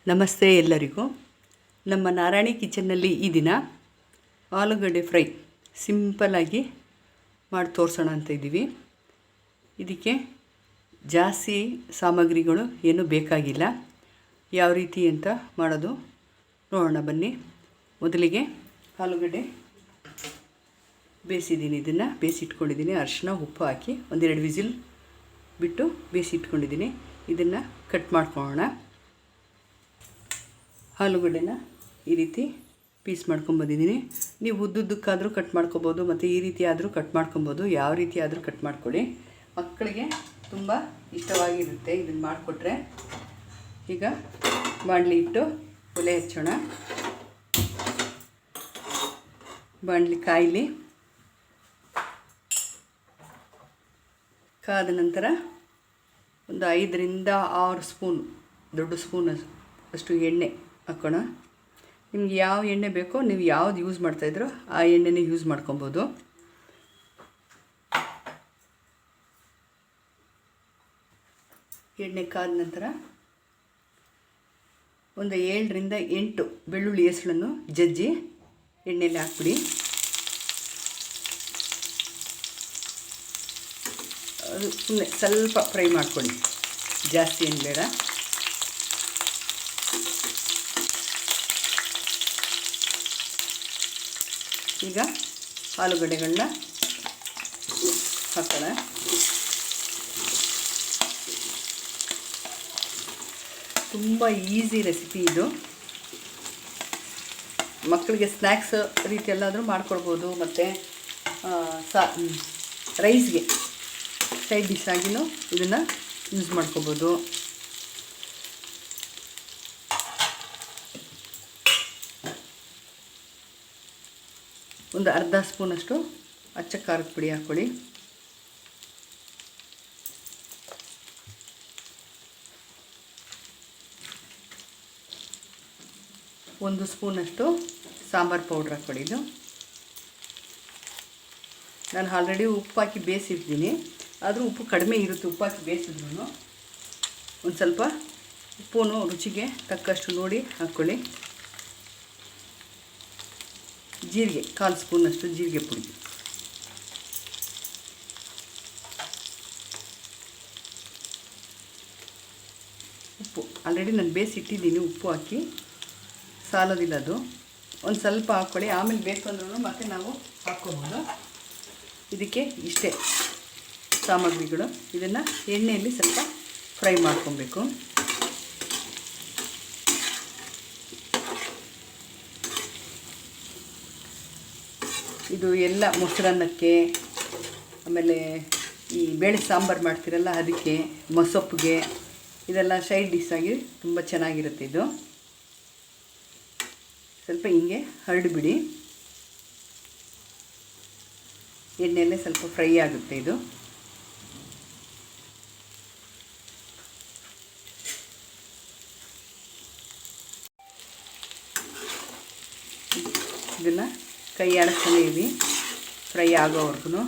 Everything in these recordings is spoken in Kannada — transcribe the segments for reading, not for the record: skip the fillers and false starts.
ನಮಸ್ತೆ ಎಲ್ಲರಿಗೂ. ನಮ್ಮ ನಾರಾಯಣಿ ಕಿಚನ್ನಲ್ಲಿ ಈ ದಿನ ಆಲೂಗಡ್ಡೆ ಫ್ರೈ ಸಿಂಪಲ್ಲಾಗಿ ಮಾಡಿ ತೋರಿಸೋಣ ಅಂತ ಇದ್ದೀವಿ. ಇದಕ್ಕೆ ಜಾಸ್ತಿ ಸಾಮಗ್ರಿಗಳು ಏನೂ ಬೇಕಾಗಿಲ್ಲ. ಯಾವ ರೀತಿ ಅಂತ ಮಾಡೋದು ನೋಡೋಣ ಬನ್ನಿ. ಮೊದಲಿಗೆ ಆಲೂಗಡ್ಡೆ ಬೇಯಿಸಿದ್ದೀನಿ. ಇದನ್ನು ಬೇಯಿಸಿಟ್ಕೊಂಡಿದ್ದೀನಿ. ಅರಿಶಿನ ಉಪ್ಪು ಹಾಕಿ ಒಂದೆರಡು ವಿಸಿಲ್ ಬಿಟ್ಟು ಬೇಯಿಸಿಟ್ಕೊಂಡಿದ್ದೀನಿ. ಇದನ್ನು ಕಟ್ ಮಾಡ್ಕೊಳ್ಳೋಣ. ಆಲೂಗಡ್ಡೆನ ಈ ರೀತಿ ಪೀಸ್ ಮಾಡ್ಕೊಂಬಂದಿದ್ದೀನಿ. ನೀವು ಉದ್ದುದ್ದಕ್ಕಾದರೂ ಕಟ್ ಮಾಡ್ಕೊಬೋದು ಮತ್ತು ಈ ರೀತಿ ಆದರೂ ಕಟ್ ಮಾಡ್ಕೊಬೋದು. ಯಾವ ರೀತಿ ಆದರೂ ಕಟ್ ಮಾಡ್ಕೊಳ್ಳಿ. ಮಕ್ಕಳಿಗೆ ತುಂಬ ಇಷ್ಟವಾಗಿರುತ್ತೆ ಇದನ್ನು ಮಾಡಿಕೊಟ್ರೆ. ಈಗ ಬಾಣಲಿ ಇಟ್ಟು ಒಲೆ ಹಚ್ಚೋಣ. ಬಾಣಲಿ ಕಾಯಲಿ. ಕಾದ ನಂತರ ಒಂದು 5ರಿಂದ 6 ಸ್ಪೂನ್ ದೊಡ್ಡ ಸ್ಪೂನ್ ಅಷ್ಟು ಎಣ್ಣೆ ಹಾಕೋಣ. ನಿಮ್ಗೆ ಯಾವ ಎಣ್ಣೆ ಬೇಕೋ, ನೀವು ಯಾವ್ದು ಯೂಸ್ ಮಾಡ್ತಾಯಿದ್ರೋ ಆ ಎಣ್ಣೆನೇ ಯೂಸ್ ಮಾಡ್ಕೊಬೋದು. ಎಣ್ಣೆ ಕಾದ ನಂತರ ಒಂದು 7ರಿಂದ 8 ಬೆಳ್ಳುಳ್ಳಿ ಹೆಸಳನ್ನು ಜಜ್ಜಿ ಎಣ್ಣೆಯಲ್ಲಿ ಹಾಕ್ಬಿಡಿ. ಅದು ಸುಮ್ಮನೆ ಸ್ವಲ್ಪ ಫ್ರೈ ಮಾಡ್ಕೊಳ್ಳಿ, ಜಾಸ್ತಿ ಏನು ಬೇಡ. ಈಗ ಆಲೂಗಡ್ಡೆಗಳನ್ನ ಹಾಕೋಣ. ತುಂಬ ಈಸಿ ರೆಸಿಪಿ ಇದು. ಮಕ್ಕಳಿಗೆ ಸ್ನ್ಯಾಕ್ಸ್ ರೀತಿಯಲ್ಲಾದರೂ ಮಾಡ್ಕೊಳ್ಬೋದು. ಮತ್ತು ರೈಸ್ಗೆ ಸೈಡ್ ಡಿಶ್ ಆಗಿನೂ ಇದನ್ನು ಯೂಸ್ ಮಾಡ್ಕೊಬೋದು. ಒಂದು ಅರ್ಧ ಸ್ಪೂನಷ್ಟು ಅಚ್ಚ ಖಾರದ ಪುಡಿ ಹಾಕ್ಕೊಳ್ಳಿ. ಒಂದು ಸ್ಪೂನಷ್ಟು ಸಾಂಬಾರು ಪೌಡ್ರ್ ಹಾಕ್ಕೊಳ್ಳಿ. ಇದು ನಾನು ಆಲ್ರೆಡಿ ಉಪ್ಪು ಹಾಕಿ ಬೇಯಿಸಿರ್ತೀನಿ, ಆದರೂ ಉಪ್ಪು ಕಡಿಮೆ ಇರುತ್ತೆ. ಉಪ್ಪು ಹಾಕಿ ಬೇಯಿಸಿದ್ರು ಒಂದು ಸ್ವಲ್ಪ ಉಪ್ಪು ರುಚಿಗೆ ತಕ್ಕಷ್ಟು ನೋಡಿ ಹಾಕ್ಕೊಳ್ಳಿ. ಜೀರಿಗೆ 1/4 ಸ್ಪೂನಷ್ಟು ಜೀರಿಗೆ ಪುಡಿ. ಉಪ್ಪು ಆಲ್ರೆಡಿ ನಾನು ಬೇಯಿಸಿಟ್ಟಿದ್ದೀನಿ. ಉಪ್ಪು ಹಾಕಿ ಸಾಲೋದಿಲ್ಲ, ಅದು ಒಂದು ಸ್ವಲ್ಪ ಹಾಕ್ಕೊಳ್ಳಿ. ಆಮೇಲೆ ಬೇಕು ಅಂದ್ರೂ ಮತ್ತೆ ನಾವು ಹಾಕ್ಕೊಬೋದು. ಇದಕ್ಕೆ ಇಷ್ಟೇ ಸಾಮಗ್ರಿಗಳು. ಇದನ್ನು ಎಣ್ಣೆಯಲ್ಲಿ ಸ್ವಲ್ಪ ಫ್ರೈ ಮಾಡ್ಕೊಬೇಕು. ಇದು ಎಲ್ಲ ಮೊಸರನ್ನಕ್ಕೆ, ಆಮೇಲೆ ಈ ಬೇಳೆ ಸಾಂಬಾರು ಮಾಡ್ತೀರಲ್ಲ ಅದಕ್ಕೆ, ಮೊಸೊಪ್ಪಿಗೆ, ಇದೆಲ್ಲ ಸೈಡ್ ಡಿಶ್ ಆಗಿ ತುಂಬ ಚೆನ್ನಾಗಿರುತ್ತೆ. ಇದು ಸ್ವಲ್ಪ ಹಿಂಗೆ ಹರಡಿಬಿಡಿ. ಎಣ್ಣೆಯಲ್ಲೇ ಸ್ವಲ್ಪ ಫ್ರೈ ಆಗುತ್ತೆ ಇದು. ಇದನ್ನು ಕೈ ಆಡಿಸ್ತಾನೆ ಇರಿ ಫ್ರೈ ಆಗೋವರೆಗೂ.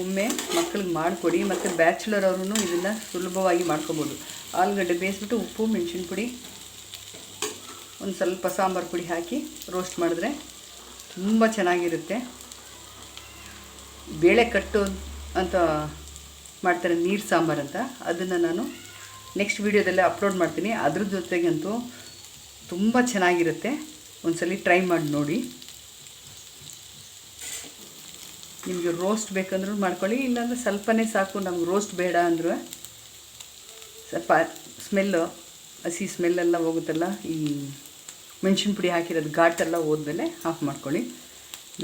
ಒಮ್ಮೆ ಮಕ್ಕಳಿಗೆ ಮಾಡಿಕೊಡಿ. ಮತ್ತು ಬ್ಯಾಚುಲರ್ ಅವ್ರೂ ಇದನ್ನು ಸುಲಭವಾಗಿ ಮಾಡ್ಕೊಬೋದು. ಆಲೂಗಡ್ಡೆ ಬೇಯಿಸ್ಬಿಟ್ಟು ಉಪ್ಪು, ಮೆಣಸಿನ ಪುಡಿ, ಒಂದು ಸ್ವಲ್ಪ ಸಾಂಬಾರು ಪುಡಿ ಹಾಕಿ ರೋಸ್ಟ್ ಮಾಡಿದ್ರೆ ತುಂಬ ಚೆನ್ನಾಗಿರುತ್ತೆ. ಬೇಳೆ ಕಟ್ಟು ಅಂತ ಮಾಡ್ತಾರೆ, ನೀರು ಸಾಂಬಾರು ಅಂತ. ಅದನ್ನು ನಾನು ನೆಕ್ಸ್ಟ್ ವೀಡಿಯೋದಲ್ಲೇ ಅಪ್ಲೋಡ್ ಮಾಡ್ತೀನಿ. ಅದ್ರ ಜೊತೆಗಂತೂ ತುಂಬ ಚೆನ್ನಾಗಿರುತ್ತೆ. ಒಂದ್ಸಲ ಟ್ರೈ ಮಾಡಿ ನೋಡಿ. ನಿಮಗೆ ರೋಸ್ಟ್ ಬೇಕಂದ್ರೂ ಮಾಡ್ಕೊಳ್ಳಿ, ಇಲ್ಲಾಂದರೆ ಸ್ವಲ್ಪನೇ ಸಾಕು. ನಮ್ಗೆ ರೋಸ್ಟ್ ಬೇಡ ಅಂದರೂ ಸ್ವಲ್ಪ ಸ್ಮೆಲ್ಲು, ಹಸಿ ಸ್ಮೆಲ್ಲೆಲ್ಲ ಹೋಗುತ್ತಲ್ಲ, ಈ ಮೆಣಸಿನ ಪುಡಿ ಹಾಕಿರೋದು ಘಾಟೆಲ್ಲ ಹೋದ್ಮೇಲೆ ಆಫ್ ಮಾಡ್ಕೊಳ್ಳಿ.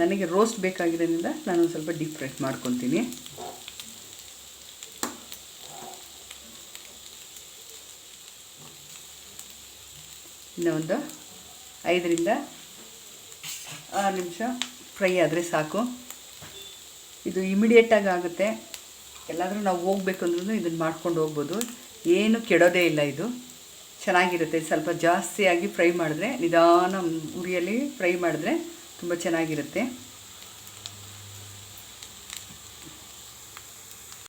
ನನಗೆ ರೋಸ್ಟ್ ಬೇಕಾಗಿರೋದ್ರಿಂದ ನಾನು ಒಂದು ಸ್ವಲ್ಪ ಡೀಪ್ ಫ್ರೈ ಮಾಡ್ಕೊತೀನಿ. ಇನ್ನು ಒಂದು 5ರಿಂದ 6 ನಿಮಿಷ ಫ್ರೈ ಆದರೆ ಸಾಕು. ಇದು ಇಮಿಡಿಯೇಟಾಗಿ ಆಗುತ್ತೆ. ಎಲ್ಲಾದರೂ ನಾವು ಹೋಗ್ಬೇಕಂದ್ರೂ ಇದನ್ನು ಮಾಡ್ಕೊಂಡು ಹೋಗ್ಬೋದು. ಏನು ಕೆಡೋದೇ ಇಲ್ಲ. ಇದು ಚೆನ್ನಾಗಿರುತ್ತೆ. ಸ್ವಲ್ಪ ಜಾಸ್ತಿಯಾಗಿ ಫ್ರೈ ಮಾಡಿದ್ರೆ, ನಿಧಾನ ಉರಿಯಲ್ಲಿ ಫ್ರೈ ಮಾಡಿದ್ರೆ ತುಂಬ ಚೆನ್ನಾಗಿರುತ್ತೆ.